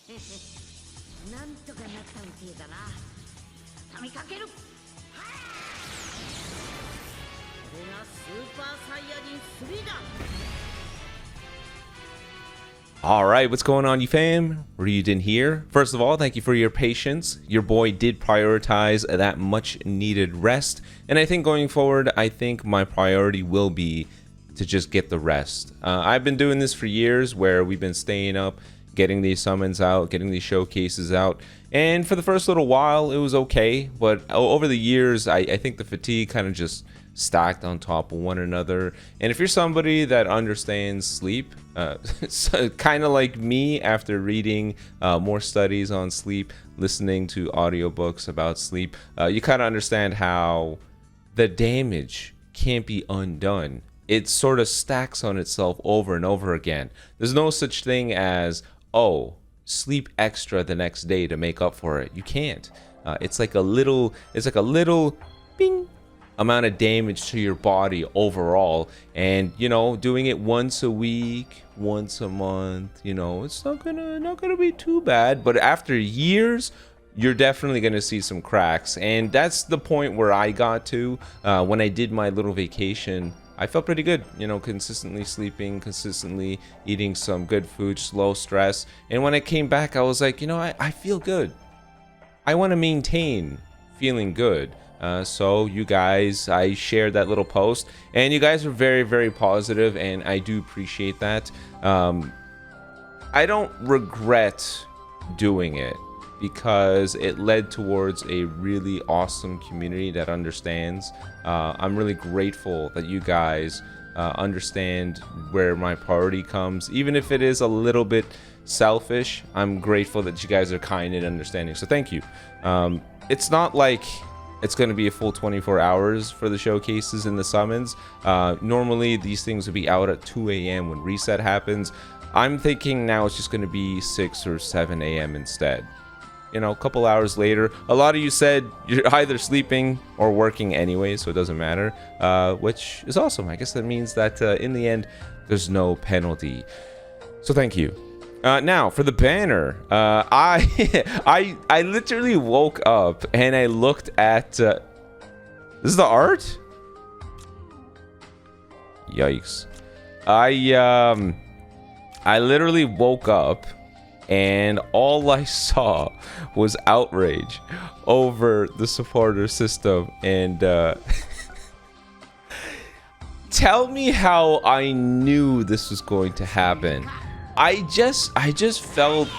なんとかなったみてえだな。畳みかける。これがスーパーサイヤ人3だ。 All right, what's going on, you fam? Raiyuden here. First of all, thank you for your patience. Your boy did prioritize that much needed rest, and I think going forward, I think my priority will be to just get the rest. I've been doing this for years where we've been staying up, getting these summons out, getting these showcases out, and for the first little while, it was okay, but over the years, I think the fatigue kind of just stacked on top of one another. And if you're somebody that understands sleep, so kind of like me, after reading more studies on sleep, listening to audiobooks about sleep, you kind of understand how the damage can't be undone. It sort of stacks on itself over and over again. There's no such thing as, oh, sleep extra the next day to make up for it. You can't. It's like a little bing amount of damage to your body overall, and you know, doing it once a week, once a month, you know, it's not gonna be too bad. But after years, you're definitely gonna see some cracks, and that's the point where I got to when I did my little vacation. I felt pretty good, you know, consistently sleeping, consistently eating some good food, slow stress, and when I came back, I was like, you know, I feel good. I want to maintain feeling good. So you guys, I shared that little post, and you guys are very, very positive, and I do appreciate that. I don't regret doing it because it led towards a really awesome community that understands. I'm really grateful that you guys understand where my priority comes, even if it is a little bit selfish. I'm grateful that you guys are kind and understanding, so thank you. It's not like it's going to be a full 24 hours for the showcases and the summons. Normally, these things would be out at 2 a.m. when reset happens. I'm thinking now it's just going to be 6 or 7 a.m. instead. You know, a couple hours later. A lot of you said you're either sleeping or working anyway, so it doesn't matter, which is awesome. I guess that means that in the end, there's no penalty. So thank you. Now for the banner, I literally woke up and I looked at this is the art. Yikes! I literally woke up and all I saw was outrage over the supporter system, and tell me how I knew this was going to happen. I just felt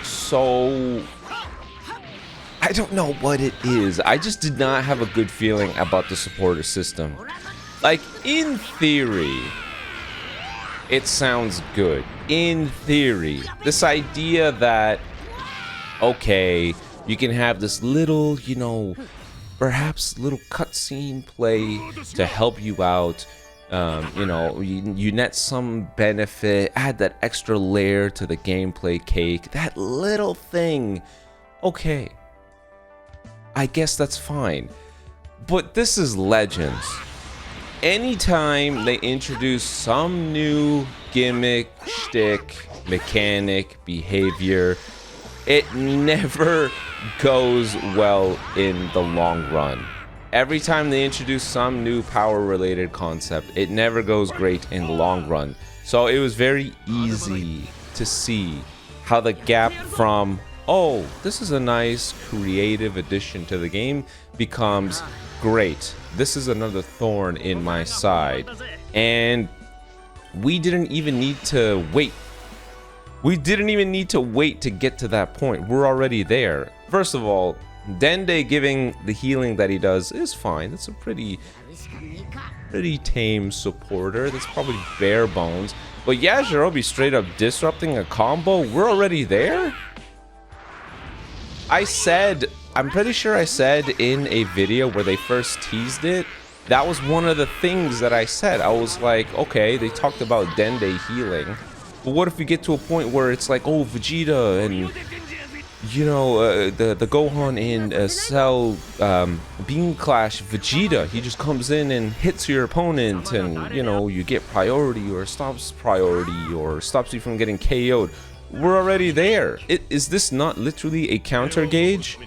so, I don't know what it is. I just did not have a good feeling about the supporter system. Like, in theory, it sounds good. In theory, this idea that, okay, you can have this little, you know, perhaps little cutscene play to help you out. You know, you net some benefit, add that extra layer to the gameplay cake, that little thing. Okay, I guess that's fine. But this is Legends. Anytime they introduce some new gimmick, shtick, mechanic, behavior, it never goes well in the long run. Every time they introduce some new power-related concept, it never goes great in the long run. So it was very easy to see how the gap from, oh, this is a nice creative addition to the game, becomes great. This is another thorn in my side. And we didn't even need to wait. We didn't even need to wait to get to that point. We're already there. First of all, Dende giving the healing that he does is fine. That's a pretty tame supporter. That's probably bare bones. But Yajirobe straight up disrupting a combo, we're already there? I'm pretty sure I said in a video where they first teased it, that was one of the things that I said. I was like, okay, they talked about Dende healing, but what if we get to a point where it's like, oh, Vegeta and, you know, the Gohan in Cell Beam Clash Vegeta, he just comes in and hits your opponent, and you know, you get priority or stops priority or stops you from getting KO'd. we're already there. Is this not literally a counter gauge?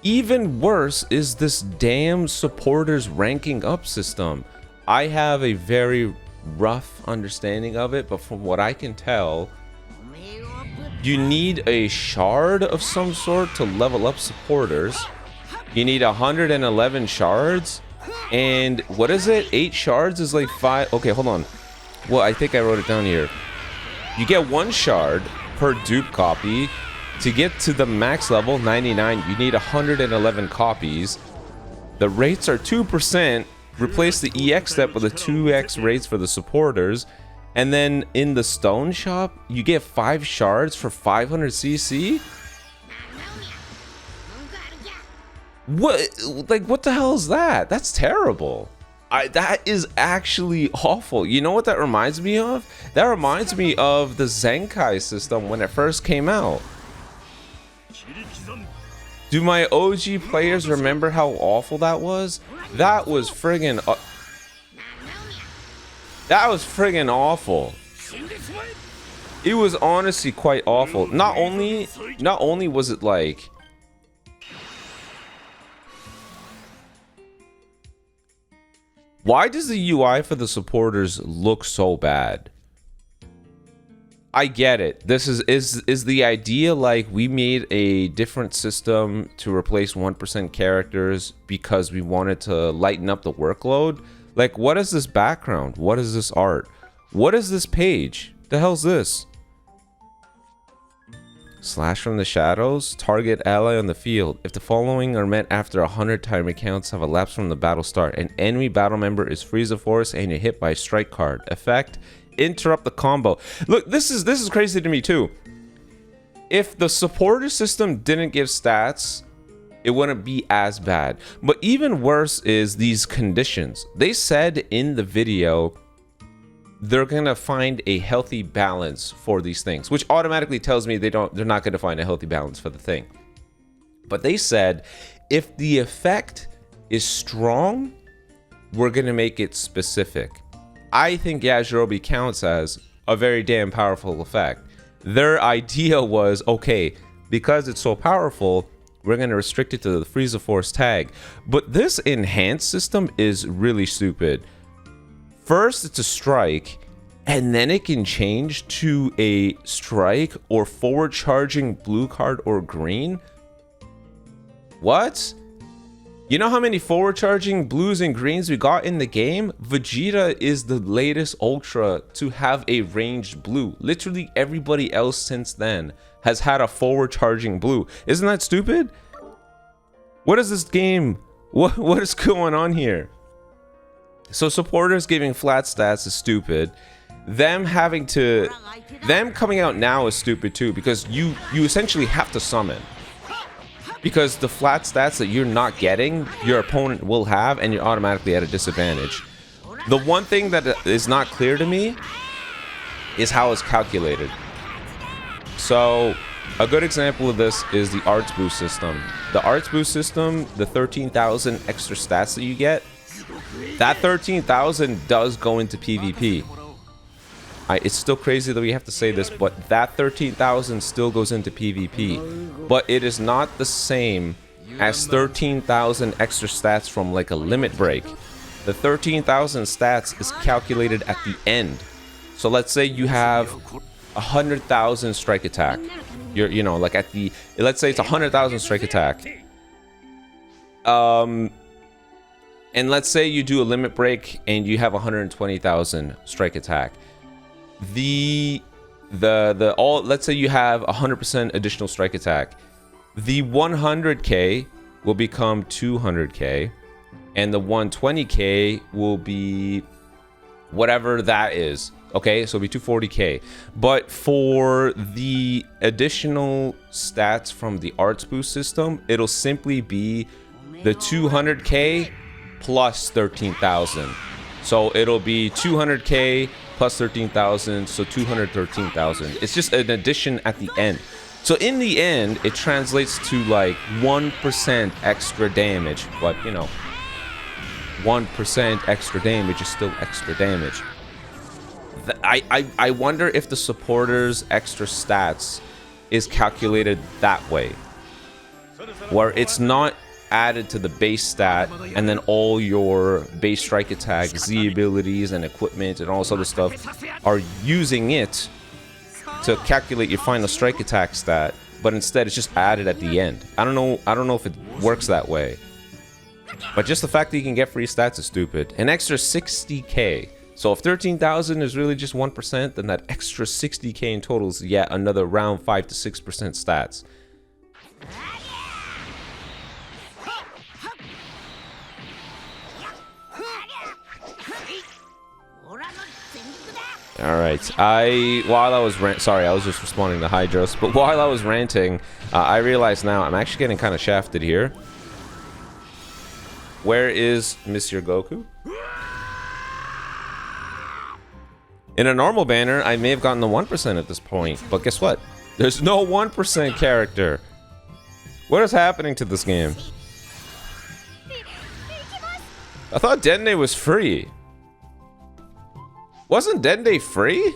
Even worse is this damn supporters ranking up system. I have a very rough understanding of it, but from what I can tell, you need a shard of some sort to level up supporters. You need 111 shards, and what is it? 8 shards is like 5. Okay, hold on. Well, I think I wrote it down here. You get 1 shard per dupe copy. To get to the max level 99, you need 111 copies. The rates are 2%. Replace the EX step with a 2x rates for the supporters. And then in the stone shop, you get 5 shards for 500 CC. What? Like, what the hell is that? That's terrible. That is actually awful. You know what that reminds me of? That reminds me of the Zenkai system when it first came out. Do my OG players remember how awful that was? That was friggin' awful. It was honestly quite awful. Not only was it like, why does the UI for the supporters look so bad? I get it. This is the idea, like we made a different system to replace 1% characters because we wanted to lighten up the workload. Like, what is this background? What is this art? What is this page? The hell's this? Slash from the shadows. Target ally on the field. If the following are met after 100 timer counts have elapsed from the battle start, an enemy battle member is freeze of force and you're hit by a strike card. Effect: interrupt the combo. Look, this is crazy to me too. If the supporter system didn't give stats, it wouldn't be as bad. But even worse is these conditions. They said in the video they're gonna find a healthy balance for these things, which automatically tells me they're not gonna find a healthy balance for the thing. But they said if the effect is strong, we're gonna make it specific. I think Yajirobe counts as a very damn powerful effect. Their idea was, okay, because it's so powerful, we're going to restrict it to the freeze of force tag. But this enhanced system is really stupid. First, it's a strike, and then it can change to a strike or forward charging blue card or green. What? You know how many forward charging blues and greens we got in the game? Vegeta is the latest Ultra to have a ranged blue. Literally everybody else since then has had a forward charging blue. Isn't that stupid? What is this game? What is going on here? So supporters giving flat stats is stupid. Them coming out now is stupid too, because you essentially have to summon. Because the flat stats that you're not getting, your opponent will have, and you're automatically at a disadvantage. The one thing that is not clear to me is how it's calculated. So, a good example of this is the Arts Boost system. The Arts Boost system, the 13,000 extra stats that you get, that 13,000 does go into PvP. It's still crazy that we have to say this, but that 13,000 still goes into PvP. But it is not the same as 13,000 extra stats from like a limit break. The 13,000 stats is calculated at the end. So let's say you have 100,000 strike attack. You know, like at the, let's say it's 100,000 strike attack. And let's say you do a limit break and you have 120,000 strike attack. Let's say you have 100% additional strike attack. The 100k will become 200k, and the 120k will be whatever that is. Okay, so it'll be 240k. But for the additional stats from the Arts Boost system, it'll simply be the 200k plus 13,000. So it'll be 200k plus 13,000, so 213,000. It's just an addition at the end. So in the end, it translates to like 1% extra damage. But, you know, 1% extra damage is still extra damage. I wonder if the supporter's extra stats is calculated that way, where it's not added to the base stat and then all your base strike attack, Z abilities and equipment and all this other stuff are using it to calculate your final strike attack stat, but instead it's just added at the end. I don't know if it works that way. But just the fact that you can get free stats is stupid. An extra 60k. So if 13,000 is really just 1%, then that extra 60k in total is yet another round 5 to 6% stats. Alright, while I was sorry, I was just responding to Hydros, but while I was ranting, I realized now I'm actually getting kind of shafted here. Where is Monsieur Goku? In a normal banner, I may have gotten the 1% at this point, but guess what? There's no 1% character. What is happening to this game? I thought Dende was free. Wasn't Dende free?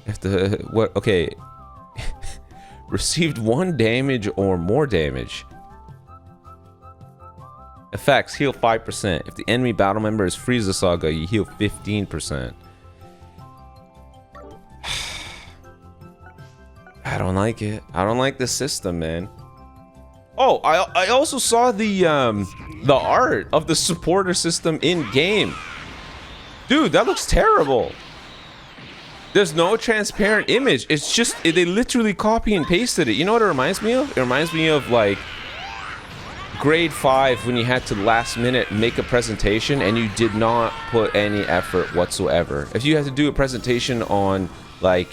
If the what? Okay. Received 1 damage or more damage. Effects: heal 5%. If the enemy battle member is Frieza Saga, you heal 15%. I don't like it. I don't like the system, man. Oh, I also saw the art of the supporter system in game. Dude, that looks terrible. There's no transparent image. It's just they literally copy and pasted it. You know what it reminds me of? It reminds me of like grade 5 when you had to last minute make a presentation and you did not put any effort whatsoever. If you had to do a presentation on like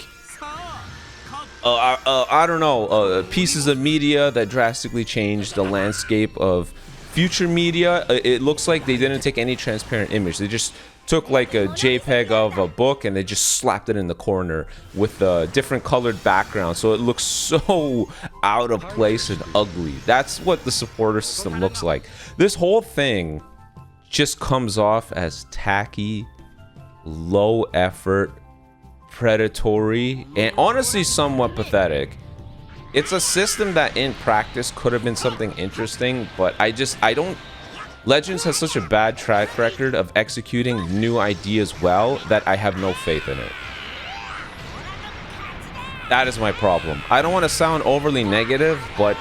I don't know, pieces of media that drastically changed the landscape of future media, it looks like they didn't take any transparent image. They just took like a JPEG of a book and they just slapped it in the corner with a different colored background, so it looks so out of place and ugly. That's what the supporter system looks like. This whole thing just comes off as tacky, low effort, predatory, and honestly somewhat pathetic. It's a system that in practice could have been something interesting, but I don't. Legends has such a bad track record of executing new ideas well that I have no faith in it. That is my problem. I don't want to sound overly negative, but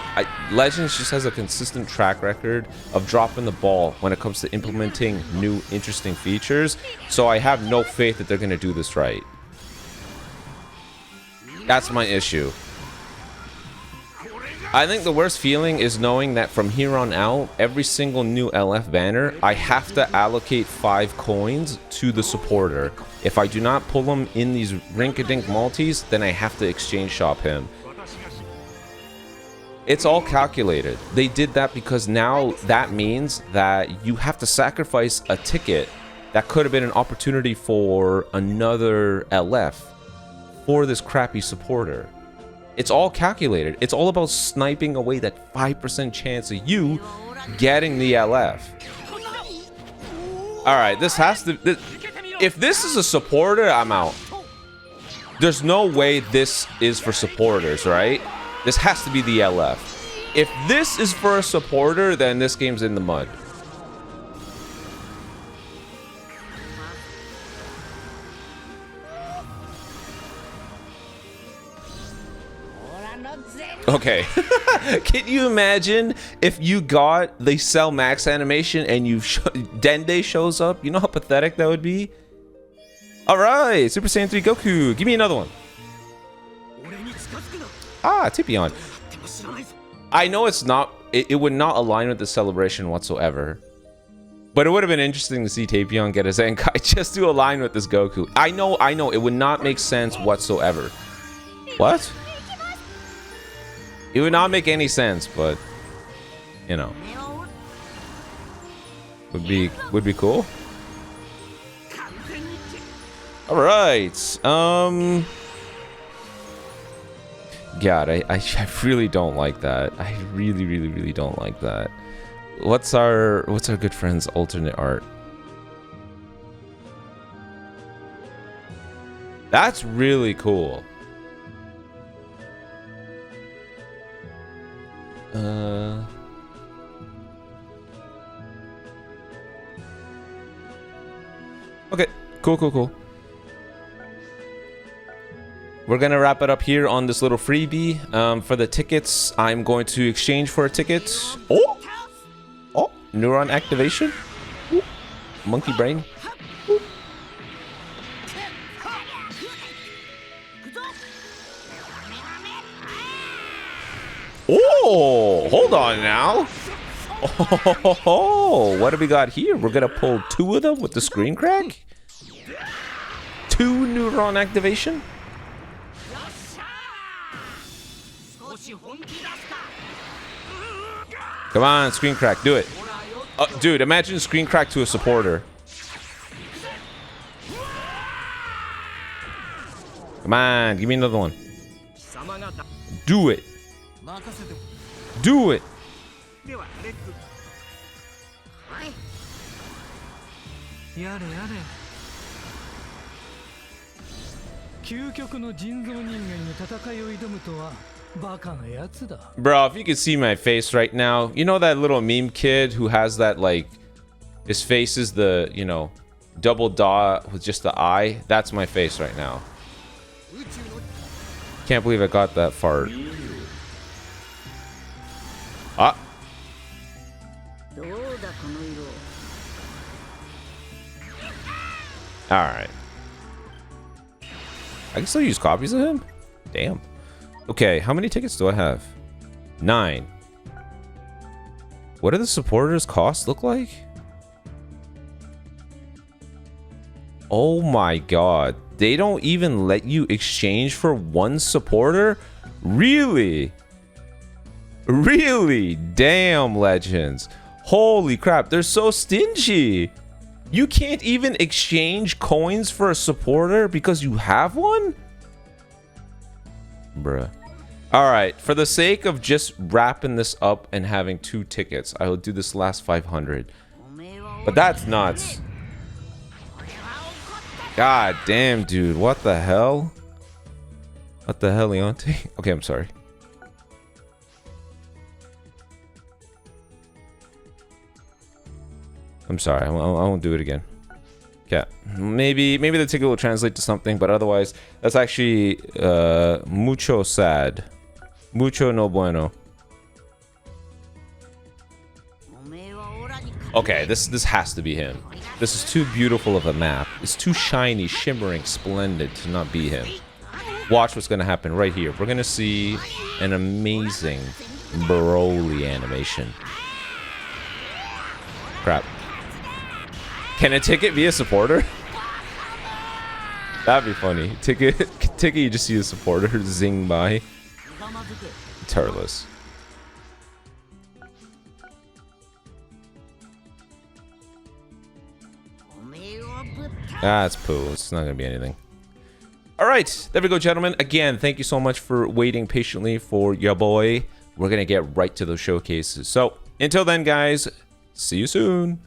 Legends just has a consistent track record of dropping the ball when it comes to implementing new interesting features, so I have no faith that they're going to do this right. That's my issue. I think the worst feeling is knowing that from here on out, every single new LF banner, I have to allocate 5 coins to the supporter. If I do not pull him in these rink-a-dink multis, then I have to exchange shop him. It's all calculated. They did that because now that means that you have to sacrifice a ticket that could have been an opportunity for another LF for this crappy supporter. It's all calculated. It's all about sniping away that 5% chance of you getting the LF. Alright, this has to... if this is a supporter, I'm out. There's no way this is for supporters, right? This has to be the LF. If this is for a supporter, then this game's in the mud. Okay. Can you imagine if you got the Cell Max animation and Dende shows up? You know how pathetic that would be? Alright, Super Saiyan 3 Goku. Give me another one. Ah, Tipion. I know it's not... It would not align with the celebration whatsoever. But it would have been interesting to see Tapion get a Zenkai just to align with this Goku. I know. It would not make sense whatsoever. What? It would not make any sense, but you know, would be cool. All right. God, I really don't like that. I really don't like that. What's our good friend's alternate art? That's really cool. Okay, cool. We're gonna wrap it up here on this little freebie. For the tickets, I'm going to exchange for a ticket. Oh, neuron activation. Ooh. Monkey brain. Ooh. Oh, hold on now. Oh, what do we got here? We're gonna pull 2 of them with the screen crack. 2 neuron activation. Come on, screen crack, do it. Dude, imagine screen crack to a supporter. Come on, give me another one. Do it. Do it. Bro, if you could see my face right now, you know that little meme kid who has that, like, his face is the, you know, double dot with just the eye? That's my face right now. Can't believe I got that far. Ah. Alright. I can still use copies of him? Damn. Okay, how many tickets do I have? 9. What do the supporters' costs look like? Oh my god. They don't even let you exchange for 1 supporter? Really? Really? Damn, Legends. Holy crap, they're so stingy. You can't even exchange coins for a supporter because you have one? Bruh. Alright, for the sake of just wrapping this up and having 2 tickets, I will do this last 500. But that's nuts. God damn, dude. What the hell? What the hell, Leonte? Okay, I'm sorry. I'm sorry. I won't do it again. Yeah, maybe the ticket will translate to something, but otherwise, that's actually mucho sad. Mucho no bueno. Okay, this has to be him. This is too beautiful of a map. It's too shiny, shimmering, splendid to not be him. Watch what's gonna happen right here. We're gonna see an amazing Broly animation. Crap. Can a ticket be a supporter? That'd be funny. Ticket, you just see a supporter zing by. Turles. Ah, it's poo. It's not gonna be anything. Alright, there we go, gentlemen. Again, thank you so much for waiting patiently for your boy. We're gonna get right to those showcases. So, until then, guys, see you soon.